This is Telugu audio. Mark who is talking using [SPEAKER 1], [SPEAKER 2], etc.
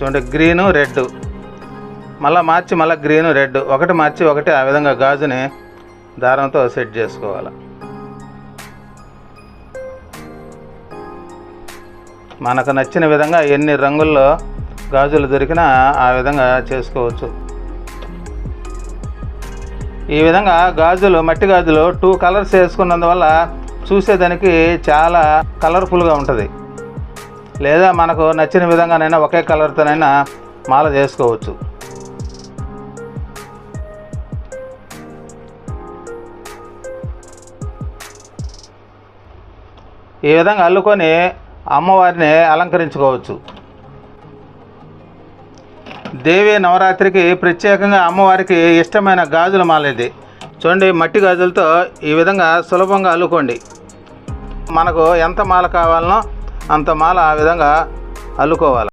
[SPEAKER 1] చూడండి, గ్రీను రెడ్, మళ్ళీ మార్చి మళ్ళీ గ్రీను రెడ్, ఒకటి మార్చి ఒకటి ఆ విధంగా గాజుని దారంతో సెట్ చేసుకోవాలి. మనకు నచ్చిన విధంగా ఎన్ని రంగుల్లో గాజులు దొరికినా ఆ విధంగా చేసుకోవచ్చు. ఈ విధంగా గాజులు, మట్టి గాజులు 2 కలర్స్ వేసుకున్నందువల్ల చూసేదానికి చాలా కలర్ఫుల్గా ఉంటుంది. లేదా మనకు నచ్చిన విధంగానైనా ఒకే కలర్తోనైనా మాల చేసుకోవచ్చు. ఈ విధంగా అల్లుకొని అమ్మవారిని అలంకరించుకోవచ్చు. దేవి నవరాత్రికి ప్రత్యేకంగా అమ్మవారికి ఇష్టమైన గాజుల మాల ఇది. చూడండి, మట్టి గాజులతో ఈ విధంగా సులభంగా అల్లుకోండి. మనకు ఎంత మాల కావాలనో అంత మాల ఆ విధంగా అల్లుకోవాలి.